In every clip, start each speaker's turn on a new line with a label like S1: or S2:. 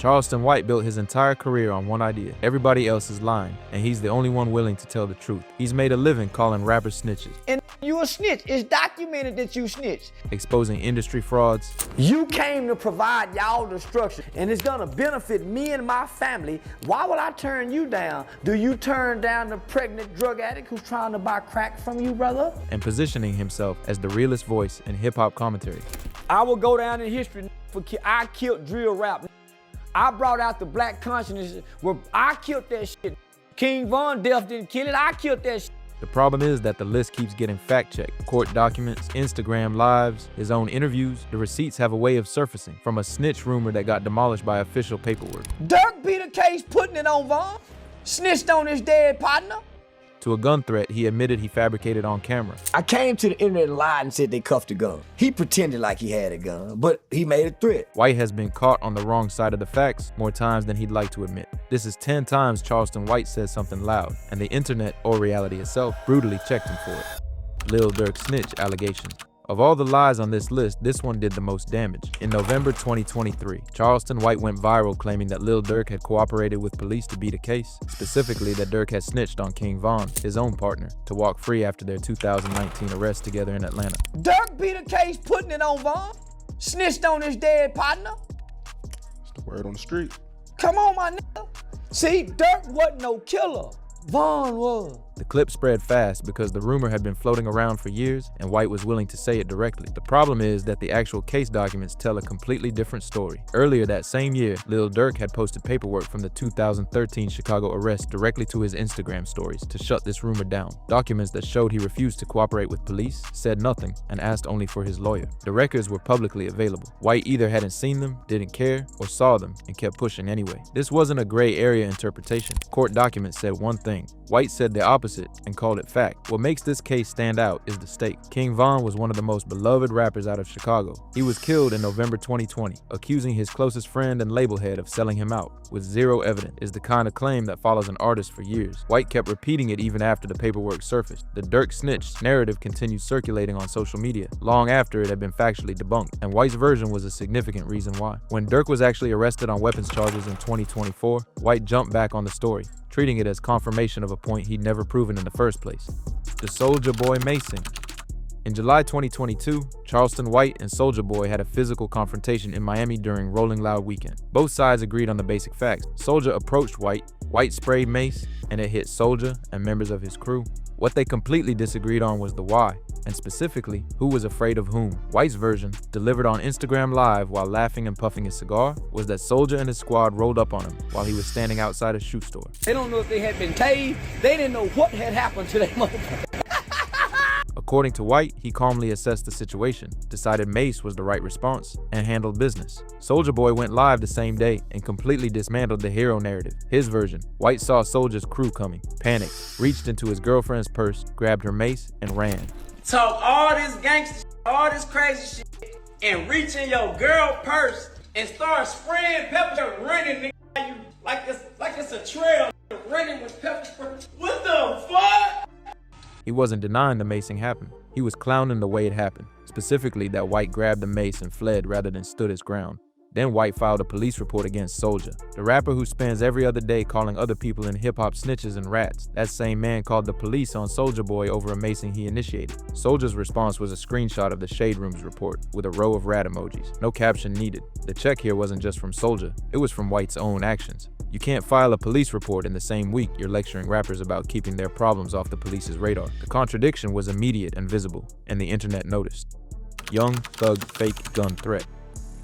S1: Charleston White built his entire career on one idea. Everybody else is lying, and he's the only one willing to tell the truth. He's made a living calling rappers snitches.
S2: And you a snitch. It's documented that you snitched.
S1: Exposing industry frauds.
S2: You came to provide y'all the structure, and it's gonna benefit me and my family. Why would I turn you down? Do you turn down the pregnant drug addict who's trying to buy crack from you, brother?
S1: And positioning himself as the realest voice in hip-hop commentary.
S2: I will go down in history for I killed drill rap. I brought out the black consciousness where I killed that shit. King Von Death didn't kill it, I killed that shit.
S1: The problem is that the list keeps getting fact-checked. Court documents, Instagram lives, his own interviews, the receipts have a way of surfacing from a snitch rumor that got demolished by official paperwork.
S2: Durk beat a case putting it on Von, snitched on his dead partner.
S1: To a gun threat he admitted he fabricated on camera.
S2: I came to the internet and lied and said they cuffed a gun. He pretended like he had a gun, but he made a threat.
S1: White has been caught on the wrong side of the facts more times than he'd like to admit. This is 10 times Charleston White says something loud, and the internet, or reality itself, brutally checked him for it. Lil Durk snitch allegation. Of all the lies on this list, this one did the most damage. In November 2023, Charleston White went viral claiming that Lil Durk had cooperated with police to beat a case, specifically that Durk had snitched on King Von, his own partner, to walk free after their 2019 arrest together in Atlanta.
S2: Durk beat a case putting it on Von, snitched on his dead partner.
S3: It's the word on the street.
S2: Come on, my nigga. See, Durk wasn't no killer. Von was.
S1: The clip spread fast because the rumor had been floating around for years and White was willing to say it directly. The problem is that the actual case documents tell a completely different story. Earlier that same year, Lil Durk had posted paperwork from the 2013 Chicago arrest directly to his Instagram stories to shut this rumor down. Documents that showed he refused to cooperate with police, said nothing, and asked only for his lawyer. The records were publicly available. White either hadn't seen them, didn't care, or saw them and kept pushing anyway. This wasn't a gray area interpretation. Court documents said one thing. White said the opposite and called it fact. What makes this case stand out is the stake. King Von was one of the most beloved rappers out of Chicago. He was killed in November 2020, accusing his closest friend and label head of selling him out, with zero evidence, is the kind of claim that follows an artist for years. White kept repeating it even after the paperwork surfaced. The Durk snitch narrative continued circulating on social media, long after it had been factually debunked, and White's version was a significant reason why. When Durk was actually arrested on weapons charges in 2024, White jumped back on the story, treating it as confirmation of a point he'd never proven in the first place. The Soulja Boy Mason. In July 2022, Charleston White and Soulja Boy had a physical confrontation in Miami during Rolling Loud weekend. Both sides agreed on the basic facts. Soulja approached White, White sprayed Mace, and it hit Soulja and members of his crew. What they completely disagreed on was the why, and specifically, who was afraid of whom. White's version, delivered on Instagram Live while laughing and puffing his cigar, was that Soulja and his squad rolled up on him while he was standing outside a shoe store.
S2: They don't know if they had been tased. They didn't know what had happened to that motherfucker.
S1: According to White, he calmly assessed the situation, decided Mace was the right response, and handled business. Soulja Boy went live the same day and completely dismantled the hero narrative. His version, White saw Soulja's crew coming, panicked, reached into his girlfriend's purse, grabbed her mace, and ran.
S4: Talk all this gangster shit, all this crazy shit, and reach in your girl purse and start spraying pepper, running nigga, like it's a trail, running with pepper spray. What the fuck?
S1: He wasn't denying the macing happened. He was clowning the way it happened, specifically that White grabbed the mace and fled rather than stood his ground. Then White filed a police report against Soulja, the rapper who spends every other day calling other people in hip-hop snitches and rats. That same man called the police on Soulja Boy over a macing he initiated. Soulja's response was a screenshot of the Shade Room's report with a row of rat emojis. No caption needed. The check here wasn't just from Soulja, it was from White's own actions. You can't file a police report in the same week you're lecturing rappers about keeping their problems off the police's radar. The contradiction was immediate and visible, and the internet noticed. Young Thug fake gun threat.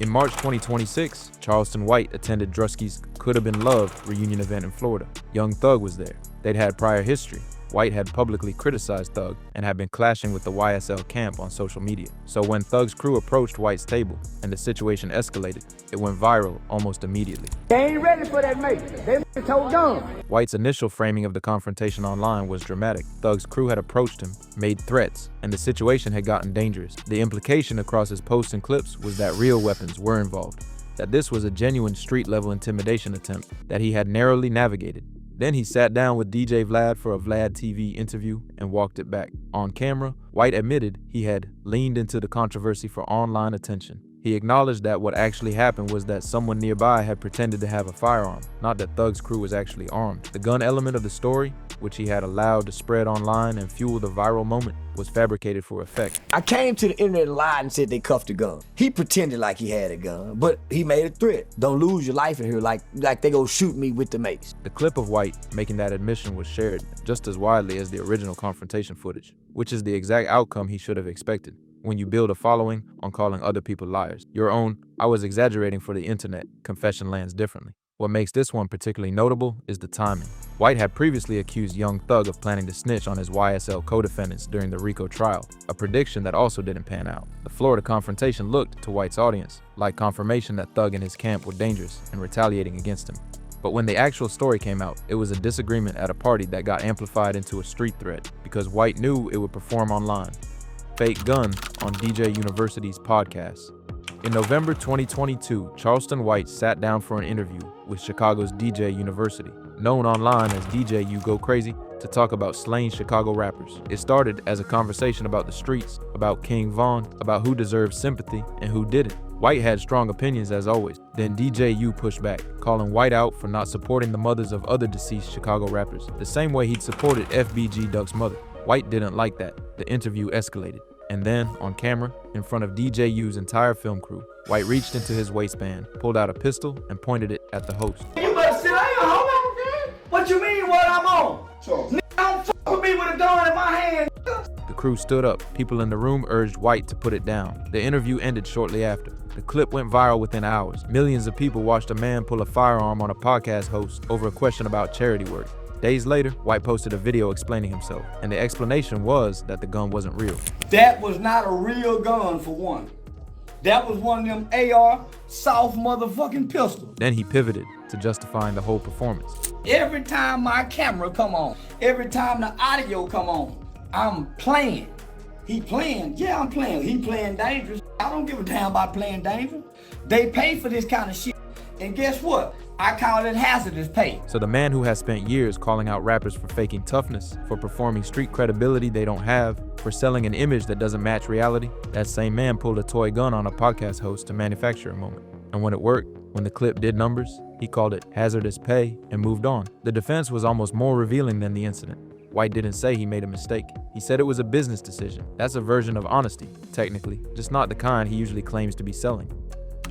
S1: In March 2026, Charleston White attended Drusky's Coulda Been Loved reunion event in Florida. Young Thug was there. They'd had prior history. White had publicly criticized Thug and had been clashing with the YSL camp on social media. So when Thug's crew approached White's table and the situation escalated, it went viral almost immediately.
S2: They ain't ready for that mate. They told dumb.
S1: White's initial framing of the confrontation online was dramatic. Thug's crew had approached him, made threats, and the situation had gotten dangerous. The implication across his posts and clips was that real weapons were involved, that this was a genuine street-level intimidation attempt that he had narrowly navigated. Then he sat down with DJ Vlad for a Vlad TV interview and walked it back. On camera, White admitted he had leaned into the controversy for online attention. He acknowledged that what actually happened was that someone nearby had pretended to have a firearm, not that Thug's crew was actually armed. The gun element of the story, which he had allowed to spread online and fuel the viral moment, was fabricated for effect.
S2: I came to the internet and lied and said they cuffed a gun. He pretended like he had a gun, but he made a threat. Don't lose your life in here like they go shoot me with the mace.
S1: The clip of White making that admission was shared just as widely as the original confrontation footage, which is the exact outcome he should have expected. When you build a following on calling other people liars. Your own, "I was exaggerating for the internet," confession lands differently. What makes this one particularly notable is the timing. White had previously accused Young Thug of planning to snitch on his YSL co-defendants during the RICO trial, a prediction that also didn't pan out. The Florida confrontation looked, to White's audience, like confirmation that Thug and his camp were dangerous and retaliating against him. But when the actual story came out, it was a disagreement at a party that got amplified into a street threat because White knew it would perform online. Fake Gun on DJ University's podcast. In November 2022, Charleston White sat down for an interview with Chicago's DJ University, known online as DJ You Go Crazy, to talk about slain Chicago rappers. It started as a conversation about the streets, about King Von, about who deserved sympathy and who didn't. White had strong opinions as always. Then DJ U pushed back, calling White out for not supporting the mothers of other deceased Chicago rappers, the same way he'd supported FBG Duck's mother. White didn't like that. The interview escalated. And then, on camera, in front of DJ U's entire film crew, White reached into his waistband, pulled out a pistol, and pointed it at the host.
S2: You better sit down, homie. What you mean what I'm on? Nigga, don't fuck with me with a gun in my hand.
S1: The crew stood up. People in the room urged White to put it down. The interview ended shortly after. The clip went viral within hours. Millions of people watched a man pull a firearm on a podcast host over a question about charity work. Days later, White posted a video explaining himself, and the explanation was that the gun wasn't real.
S2: That was not a real gun, for one. That was one of them AR soft motherfucking pistols.
S1: Then he pivoted to justifying the whole performance.
S2: Every time my camera come on, every time the audio come on, I'm playing. He playing? Yeah, I'm playing. He playing dangerous. I don't give a damn about playing dangerous. They pay for this kind of shit. And guess what? I call it hazardous pay.
S1: So the man who has spent years calling out rappers for faking toughness, for performing street credibility they don't have, for selling an image that doesn't match reality, that same man pulled a toy gun on a podcast host to manufacture a moment. And when it worked, when the clip did numbers, he called it hazardous pay and moved on. The defense was almost more revealing than the incident. White didn't say he made a mistake. He said it was a business decision. That's a version of honesty, technically, just not the kind he usually claims to be selling.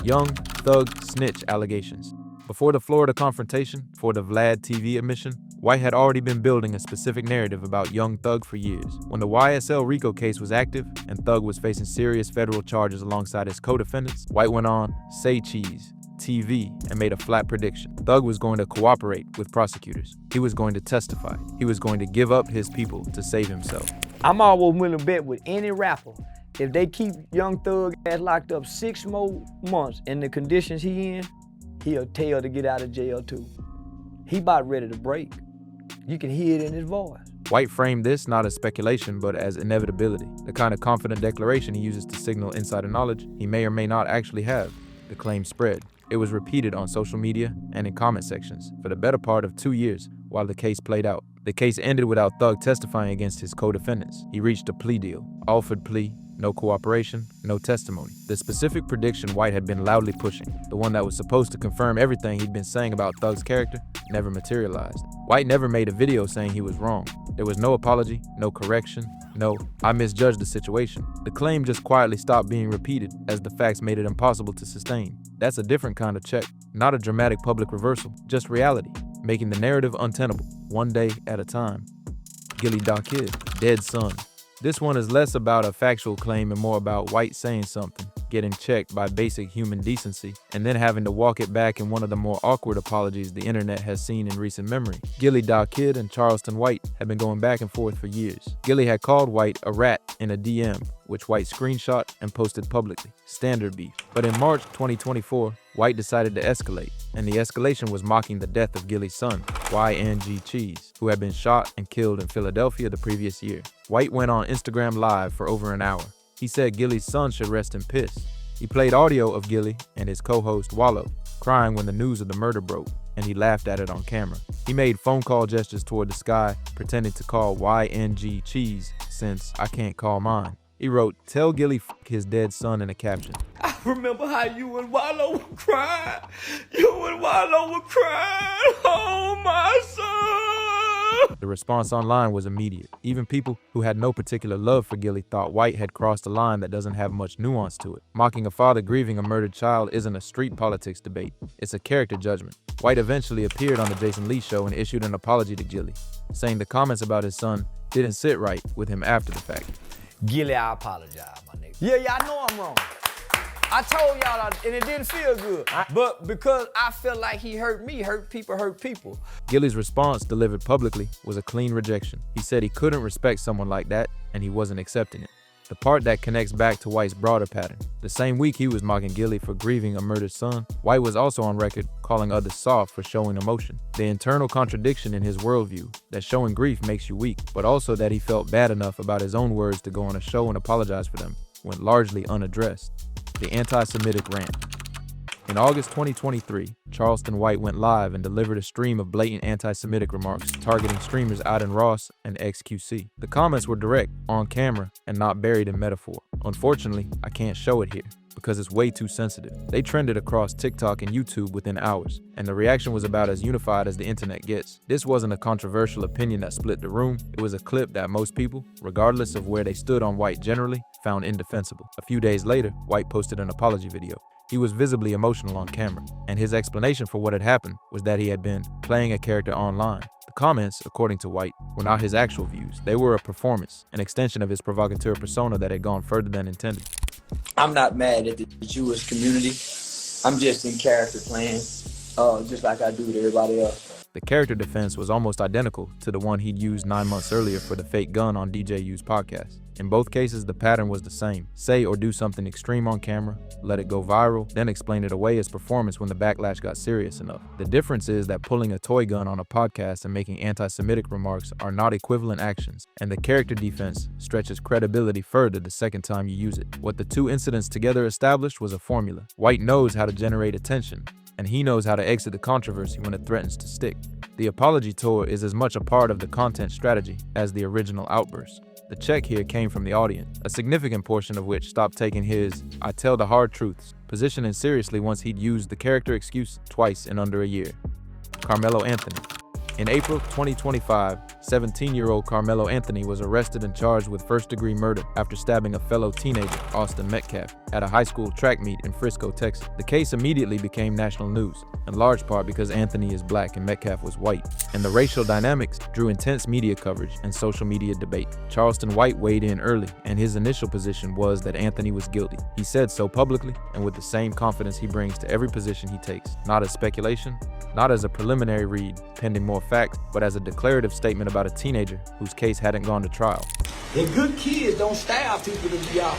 S1: Young Thug snitch allegations. Before the Florida confrontation, for the Vlad TV admission, White had already been building a specific narrative about Young Thug for years. When the YSL RICO case was active and Thug was facing serious federal charges alongside his co-defendants, White went on Say Cheese TV and made a flat prediction. Thug was going to cooperate with prosecutors. He was going to testify. He was going to give up his people to save himself.
S2: I'm always willing to bet with any rapper, if they keep Young Thug ass locked up 6 more months in the conditions he in, he'll tell to get out of jail too. He about ready to break. You can hear it in his voice.
S1: White framed this not as speculation, but as inevitability, the kind of confident declaration he uses to signal insider knowledge he may or may not actually have. The claim spread. It was repeated on social media and in comment sections for the better part of 2 years while the case played out. The case ended without Thug testifying against his co-defendants. He reached a plea deal, offered plea, no cooperation, no testimony. The specific prediction White had been loudly pushing, the one that was supposed to confirm everything he'd been saying about Thug's character, never materialized. White never made a video saying he was wrong. There was no apology, no correction, no, I misjudged the situation. The claim just quietly stopped being repeated as the facts made it impossible to sustain. That's a different kind of check, not a dramatic public reversal, just reality, making the narrative untenable, one day at a time. Gilly Kid, dead son. This one is less about a factual claim and more about White saying something, getting checked by basic human decency, and then having to walk it back in one of the more awkward apologies the internet has seen in recent memory. Gilly Kid and Charleston White had been going back and forth for years. Gilly had called White a rat in a DM, which White screenshot and posted publicly. Standard beef. But in March 2024, White decided to escalate, and the escalation was mocking the death of Gilly's son, YNG Cheese, who had been shot and killed in Philadelphia the previous year. White went on Instagram Live for over an hour. He said Gilly's son should rest in piss. He played audio of Gilly and his co-host Wallow crying when the news of the murder broke, and he laughed at it on camera. He made phone call gestures toward the sky, pretending to call YNG Cheese since I can't call mine. He wrote, "Tell Gilly f*** his dead son" in a caption.
S2: remember how you and Wallow were crying. You and Wallow were crying. Oh, my son.
S1: The response online was immediate. Even people who had no particular love for Gilly thought White had crossed a line that doesn't have much nuance to it. Mocking a father grieving a murdered child isn't a street politics debate. It's a character judgment. White eventually appeared on the Jason Lee show and issued an apology to Gilly, saying the comments about his son didn't sit right with him after the fact.
S2: Gilly, I apologize, my nigga. Yeah, I know I'm wrong. I told y'all, and it didn't feel good. But because I felt like he hurt me, hurt people.
S1: Gilly's response, delivered publicly, was a clean rejection. He said he couldn't respect someone like that, and he wasn't accepting it. The part that connects back to White's broader pattern. The same week he was mocking Gilly for grieving a murdered son, White was also on record calling others soft for showing emotion. The internal contradiction in his worldview, that showing grief makes you weak, but also that he felt bad enough about his own words to go on a show and apologize for them, went largely unaddressed. The anti-Semitic rant. In August 2023, Charleston White went live and delivered a stream of blatant anti-Semitic remarks targeting streamers Aiden Ross and XQC. The comments were direct, on camera, and not buried in metaphor. Unfortunately, I can't show it here because it's way too sensitive. They trended across TikTok and YouTube within hours, and the reaction was about as unified as the internet gets. This wasn't a controversial opinion that split the room. It was a clip that most people, regardless of where they stood on White generally, found indefensible. A few days later, White posted an apology video. He was visibly emotional on camera, and his explanation for what had happened was that he had been playing a character online. The comments, according to White, were not his actual views. They were a performance, an extension of his provocateur persona that had gone further than intended.
S5: I'm not mad at the Jewish community. I'm just in character playing, just like I do with everybody else.
S1: The character defense was almost identical to the one he'd used 9 months earlier for the fake gun on DJ U's podcast. In both cases, the pattern was the same. Say or do something extreme on camera, let it go viral, then explain it away as performance when the backlash got serious enough. The difference is that pulling a toy gun on a podcast and making anti-Semitic remarks are not equivalent actions, and the character defense stretches credibility further the second time you use it. What the two incidents together established was a formula. White knows how to generate attention, and he knows how to exit the controversy when it threatens to stick. The apology tour is as much a part of the content strategy as the original outburst. The check here came from the audience, a significant portion of which stopped taking his "I tell the hard truths" positioning seriously once he'd used the character excuse twice in under a year. Carmelo Anthony. In April 2025, 17-year-old Carmelo Anthony was arrested and charged with first-degree murder after stabbing a fellow teenager, Austin Metcalf, at a high school track meet in Frisco, Texas. The case immediately became national news, in large part because Anthony is black and Metcalf was white, and the racial dynamics drew intense media coverage and social media debate. Charleston White weighed in early, and his initial position was that Anthony was guilty. He said so publicly and with the same confidence he brings to every position he takes, not as speculation, not as a preliminary read pending more facts, but as a declarative statement about a teenager whose case hadn't gone to trial.
S2: And good kids don't stab people to be out.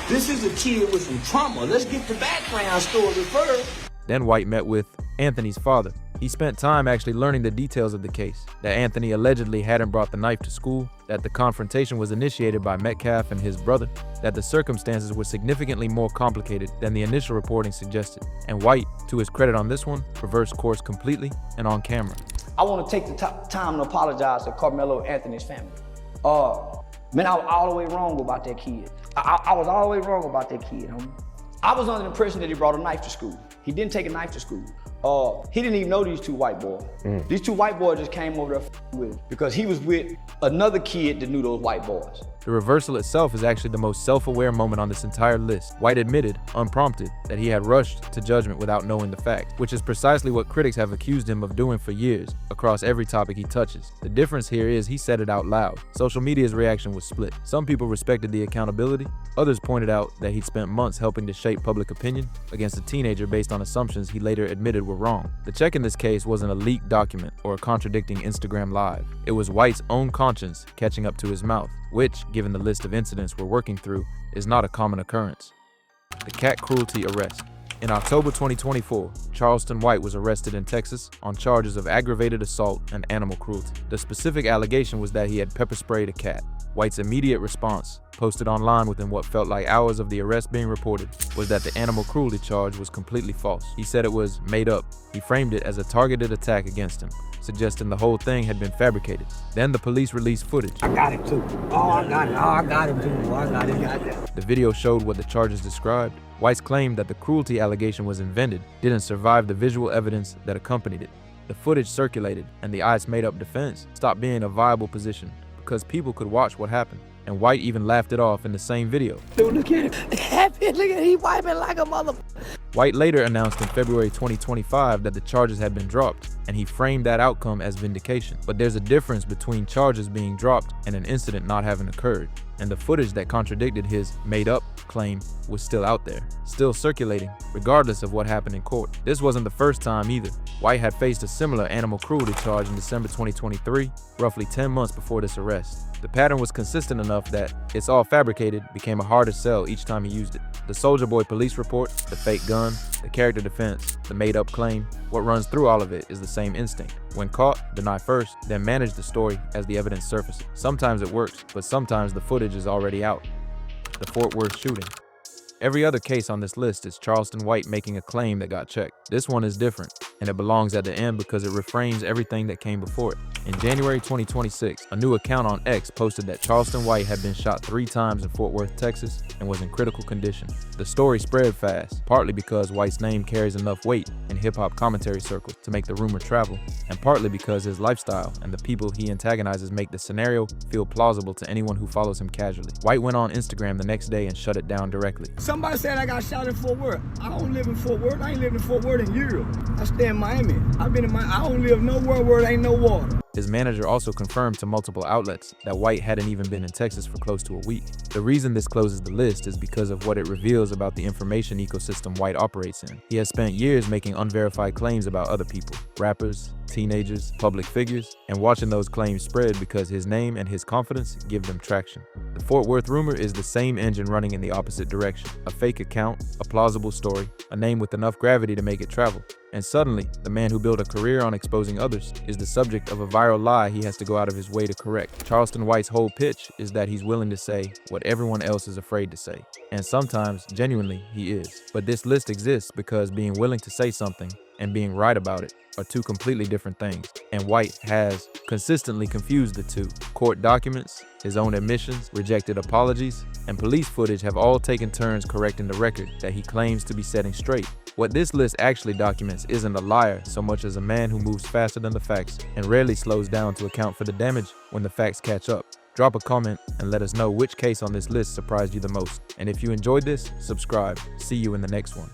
S2: This is a kid with some trauma. Let's get the background story first.
S1: Then White met with Anthony's father. He spent time actually learning the details of the case, that Anthony allegedly hadn't brought the knife to school, that the confrontation was initiated by Metcalf and his brother, that the circumstances were significantly more complicated than the initial reporting suggested. And White, to his credit on this one, reversed course completely and on camera.
S2: I want to take the time to apologize to Carmelo Anthony's family. Man, I was all the way wrong about that kid. I was all the way wrong about that kid, homie. I was under the impression that he brought a knife to school. He didn't take a knife to school. He didn't even know these two white boys. These two white boys just came over there with him because he was with another kid that knew those white boys.
S1: The reversal itself is actually the most self-aware moment on this entire list. White admitted, unprompted, that he had rushed to judgment without knowing the facts, which is precisely what critics have accused him of doing for years, across every topic he touches. The difference here is he said it out loud. Social media's reaction was split. Some people respected the accountability, others pointed out that he'd spent months helping to shape public opinion against a teenager based on assumptions he later admitted were wrong. The check in this case wasn't a leaked document or a contradicting Instagram live. It was White's own conscience catching up to his mouth, which, given the list of incidents we're working through, is not a common occurrence. The cat cruelty arrest. In October 2024, Charleston White was arrested in Texas on charges of aggravated assault and animal cruelty. The specific allegation was that he had pepper sprayed a cat. White's immediate response, posted online within what felt like hours of the arrest being reported, was that the animal cruelty charge was completely false. He said it was made up. He framed it as a targeted attack against him. suggesting the whole thing had been fabricated. Then the police released footage.
S2: I got it too. Oh, I got it. Oh, I got him too. Oh, I got it.
S1: The video showed what the charges described. White's claim that the cruelty allegation was invented didn't survive the visual evidence that accompanied it. The footage circulated, and the ICE made-up defense stopped being a viable position because people could watch what happened. And White even laughed it off in the same video.
S2: Dude, look at him. Look at him. He wiping like a mother.
S1: White later announced in February 2025 that the charges had been dropped, and he framed that outcome as vindication. But there's a difference between charges being dropped and an incident not having occurred. And the footage that contradicted his made-up claim was still out there, still circulating, regardless of what happened in court. This wasn't the first time either. White had faced a similar animal cruelty charge in December 2023, roughly 10 months before this arrest. The pattern was consistent enough that "it's all fabricated" became a harder sell each time he used it. The Soulja Boy police report, the fake gun, the character defense, the made-up claim, what runs through all of it is the same instinct. When caught, deny first, then manage the story as the evidence surfaces. Sometimes it works, but sometimes the footage is already out. The Fort Worth shooting. Every other case on this list is Charleston White making a claim that got checked. This one is different, and it belongs at the end because it reframes everything that came before it. In January 2026, a new account on X posted that Charleston White had been shot 3 times in Fort Worth, Texas, and was in critical condition. The story spread fast, partly because White's name carries enough weight in hip-hop commentary circles to make the rumor travel, and partly because his lifestyle and the people he antagonizes make the scenario feel plausible to anyone who follows him casually. White went on Instagram the next day and shut it down directly.
S2: Somebody said I got shot in Fort Worth. I don't live in Fort Worth. I ain't lived in Fort Worth in years. I stay in Miami. I've been in Miami. I don't live nowhere where there ain't no water.
S1: His manager also confirmed to multiple outlets that White hadn't even been in Texas for close to a week. The reason this closes the list is because of what it reveals about the information ecosystem White operates in. He has spent years making unverified claims about other people, rappers, teenagers, public figures, and watching those claims spread because his name and his confidence give them traction. The Fort Worth rumor is the same engine running in the opposite direction. A fake account, a plausible story, a name with enough gravity to make it travel. And suddenly, the man who built a career on exposing others is the subject of a viral lie he has to go out of his way to correct. Charleston White's whole pitch is that he's willing to say what everyone else is afraid to say. And sometimes, genuinely, he is. But this list exists because being willing to say something and being right about it are two completely different things. And White has consistently confused the two. Court documents, his own admissions, rejected apologies, and police footage have all taken turns correcting the record that he claims to be setting straight. What this list actually documents isn't a liar so much as a man who moves faster than the facts and rarely slows down to account for the damage when the facts catch up. Drop a comment and let us know which case on this list surprised you the most. And if you enjoyed this, subscribe. See you in the next one.